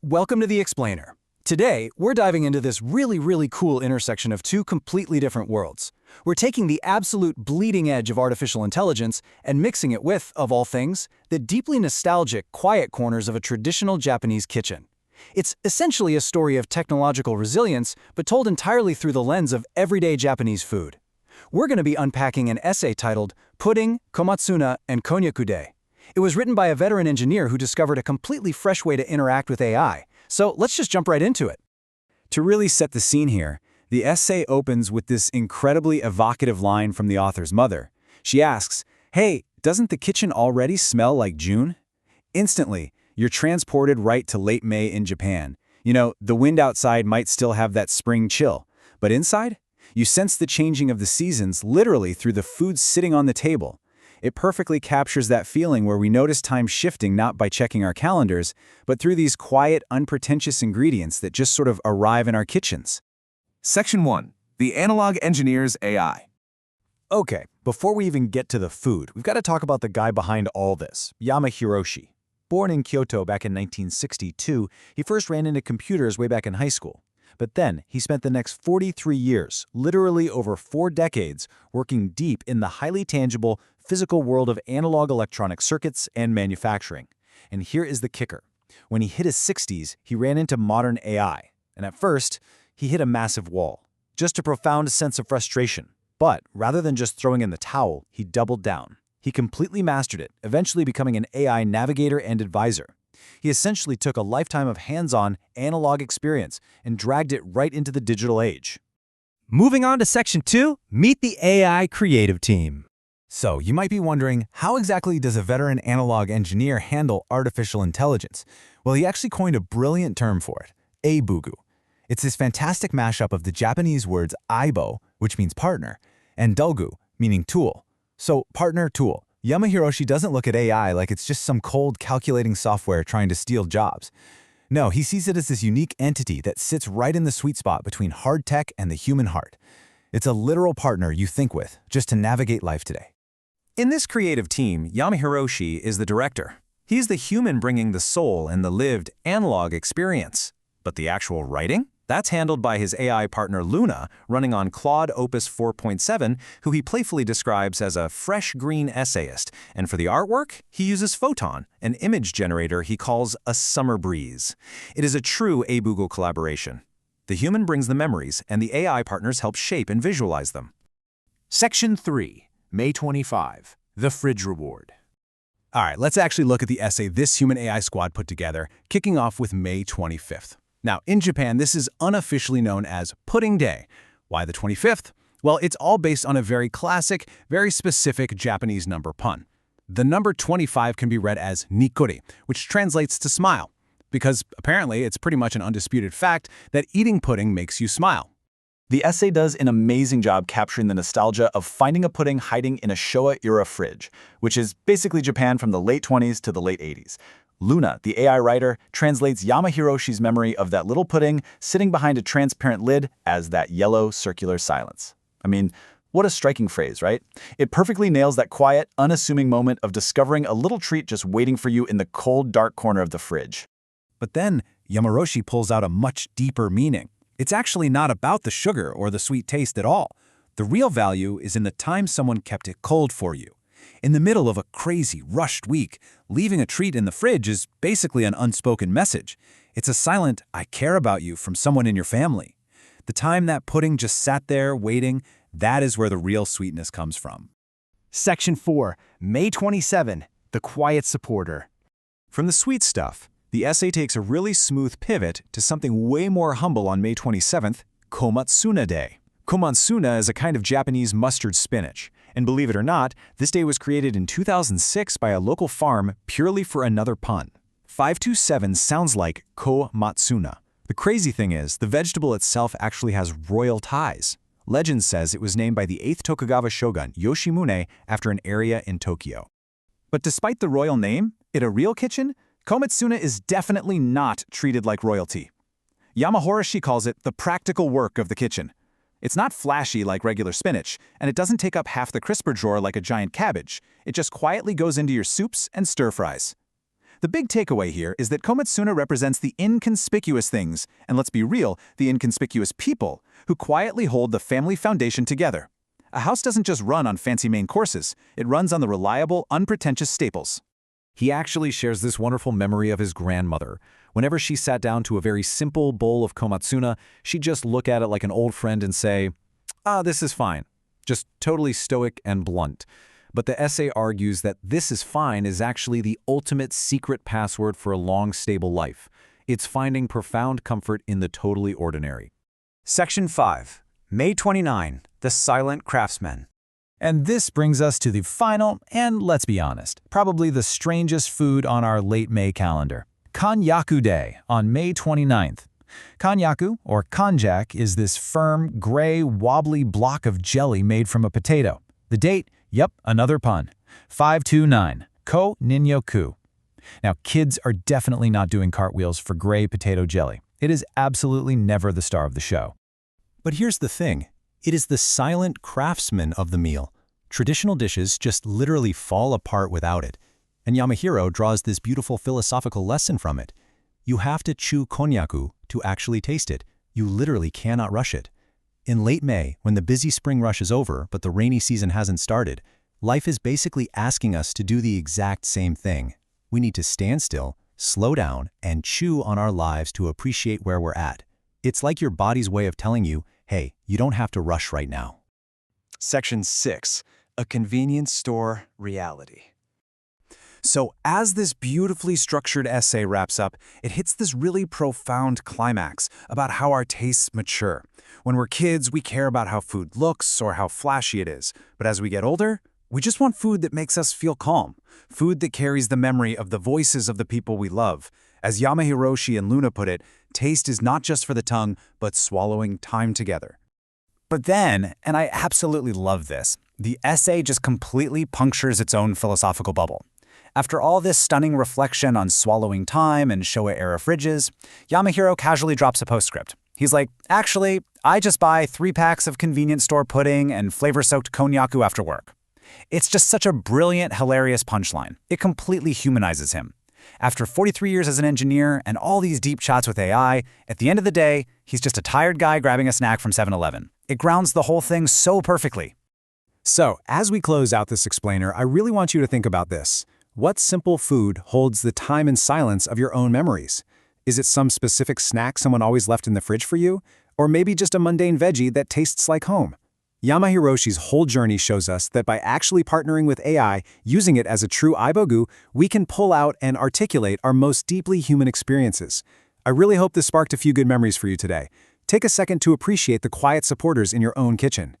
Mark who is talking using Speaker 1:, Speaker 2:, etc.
Speaker 1: Welcome to The Explainer. Today, we're diving into this really cool intersection of two completely different worlds. We're taking the absolute bleeding edge of artificial intelligence and mixing it with, of all things, the deeply nostalgic, quiet corners of a traditional Japanese kitchen. It's essentially a story of technological resilience, but told entirely through the lens of everyday Japanese food. We're going to be unpacking an essay titled Pudding, Komatsuna, and Konnyaku Day. It was written by a veteran engineer who discovered a completely fresh way to interact with AI. So let's just jump right into it.
Speaker 2: To really set the scene here, the essay opens with this incredibly evocative line from the author's mother. She asks, "Hey, doesn't the kitchen already smell like June?" Instantly, you're transported right to late May in Japan. You know, the wind outside might still have that spring chill, but inside, you sense the changing of the seasons literally through the food sitting on the table. It perfectly captures that feeling where we notice time shifting not by checking our calendars, but through these quiet, unpretentious ingredients that just sort of arrive in our kitchens.
Speaker 3: Section 1. The Analog Engineer's AI.
Speaker 4: Okay, before we even get to the food, we've got to talk about the guy behind all this, Yamahiroshi. Born in Kyoto back in 1962, he first ran into computers way back in high school. But then, he spent the next 43 years, literally over 4 decades, working deep in the highly tangible, physical world of analog electronic circuits and manufacturing. And here is the kicker. When he hit his 60s, he ran into modern AI. And at first, he hit a massive wall. Just a profound sense of frustration. But rather than just throwing in the towel, he doubled down. He completely mastered it, eventually becoming an AI navigator and advisor. He essentially took a lifetime of hands-on, analog experience and dragged it right into the digital age.
Speaker 5: Moving on to Section 2, meet the AI creative team. So, you might be wondering, how exactly does a veteran analog engineer handle artificial intelligence? Well, he actually coined a brilliant term for it, Aibougu. It's this fantastic mashup of the Japanese words aibo, which means partner, and dogu, meaning tool. So, partner, tool. Yamahiroshi doesn't look at AI like it's just some cold calculating software trying to steal jobs. No, he sees it as this unique entity that sits right in the sweet spot between hard tech and the human heart. It's a literal partner you think with, just to navigate life today.
Speaker 6: In this creative team, Yamahiroshi is the director. He's the human bringing the soul and the lived analog experience. But the actual writing? That's handled by his AI partner Luna, running on Claude Opus 4.7, who he playfully describes as a fresh green essayist. And for the artwork, he uses Photon, an image generator he calls a summer breeze. It is a true Aibougu collaboration. The human brings the memories, and the AI partners help shape and visualize them.
Speaker 7: Section 3. May 25. The Fridge Reward.
Speaker 4: All right, let's actually look at the essay this human AI squad put together, kicking off with May 25th. Now, in Japan, this is unofficially known as Pudding Day. Why the 25th? Well, it's all based on a very classic, very specific Japanese number pun. The number 25 can be read as nikuri, which translates to smile, because apparently it's pretty much an undisputed fact that eating pudding makes you smile.
Speaker 2: The essay does an amazing job capturing the nostalgia of finding a pudding hiding in a Showa-era fridge, which is basically Japan from the late 20s to the late 80s. Luna, the AI writer, translates Yamahiroshi's memory of that little pudding sitting behind a transparent lid as that yellow circular silence. I mean, what a striking phrase, right? It perfectly nails that quiet, unassuming moment of discovering a little treat just waiting for you in the cold, dark corner of the fridge.
Speaker 4: But then, Yamahiroshi pulls out a much deeper meaning. It's actually not about the sugar or the sweet taste at all. The real value is in the time someone kept it cold for you. In the middle of a crazy, rushed week, leaving a treat in the fridge is basically an unspoken message. It's a silent, "I care about you" from someone in your family. The time that pudding just sat there waiting, that is where the real sweetness comes from.
Speaker 5: Section 4, May 27, the quiet supporter.
Speaker 6: From the sweet stuff, the essay takes a really smooth pivot to something way more humble on May 27th, Komatsuna Day. Komatsuna is a kind of Japanese mustard spinach. And believe it or not, this day was created in 2006 by a local farm purely for another pun. 527 sounds like komatsuna. The crazy thing is, the vegetable itself actually has royal ties. Legend says it was named by the 8th Tokugawa shogun Yoshimune after an area in Tokyo. But despite the royal name, in a real kitchen, komatsuna is definitely not treated like royalty. Yamahiroshi calls it the practical work of the kitchen. It's not flashy like regular spinach, and it doesn't take up half the crisper drawer like a giant cabbage. It just quietly goes into your soups and stir-fries. The big takeaway here is that komatsuna represents the inconspicuous things, and let's be real, the inconspicuous people, who quietly hold the family foundation together. A house doesn't just run on fancy main courses, it runs on the reliable, unpretentious staples.
Speaker 4: He actually shares this wonderful memory of his grandmother. Whenever she sat down to a very simple bowl of komatsuna, she'd just look at it like an old friend and say, this is fine. Just totally stoic and blunt. But the essay argues that this is fine is actually the ultimate secret password for a long, stable life. It's finding profound comfort in the totally ordinary.
Speaker 2: Section 5, May 29, The Silent Craftsman.
Speaker 1: And this brings us to the final, and let's be honest, probably the strangest food on our late May calendar. Konnyaku Day on May 29th. Konnyaku, or konjac, is this firm, gray, wobbly block of jelly made from a potato. The date? Yep, another pun. 529, konnyaku. Now, kids are definitely not doing cartwheels for gray potato jelly. It is absolutely never the star of the show.
Speaker 5: But here's the thing. It is the silent craftsman of the meal. Traditional dishes just literally fall apart without it. And Yamahiro draws this beautiful philosophical lesson from it. You have to chew konnyaku to actually taste it. You literally cannot rush it. In late May, when the busy spring rush is over but the rainy season hasn't started, life is basically asking us to do the exact same thing. We need to stand still, slow down, and chew on our lives to appreciate where we're at. It's like your body's way of telling you, hey, you don't have to rush right now.
Speaker 2: Section 6, A Convenience Store Reality. So as this beautifully structured essay wraps up, it hits this really profound climax about how our tastes mature. When we're kids, we care about how food looks or how flashy it is. But as we get older, we just want food that makes us feel calm, food that carries the memory of the voices of the people we love. As Yamahiroshi and Luna put it, taste is not just for the tongue, but swallowing time together. But then, and I absolutely love this, the essay just completely punctures its own philosophical bubble. After all this stunning reflection on swallowing time and Showa-era fridges, Yamahiro casually drops a postscript. He's like, actually, I just buy 3 packs of convenience store pudding and flavor-soaked konnyaku after work. It's just such a brilliant, hilarious punchline. It completely humanizes him. After 43 years as an engineer and all these deep chats with AI, at the end of the day, he's just a tired guy grabbing a snack from 7-Eleven. It grounds the whole thing so perfectly. So, as we close out this explainer, I really want you to think about this. What simple food holds the time and silence of your own memories? Is it some specific snack someone always left in the fridge for you? Or maybe just a mundane veggie that tastes like home? Yamahiroshi's whole journey shows us that by actually partnering with AI, using it as a true Aibougu, we can pull out and articulate our most deeply human experiences. I really hope this sparked a few good memories for you today. Take a second to appreciate the quiet supporters in your own kitchen.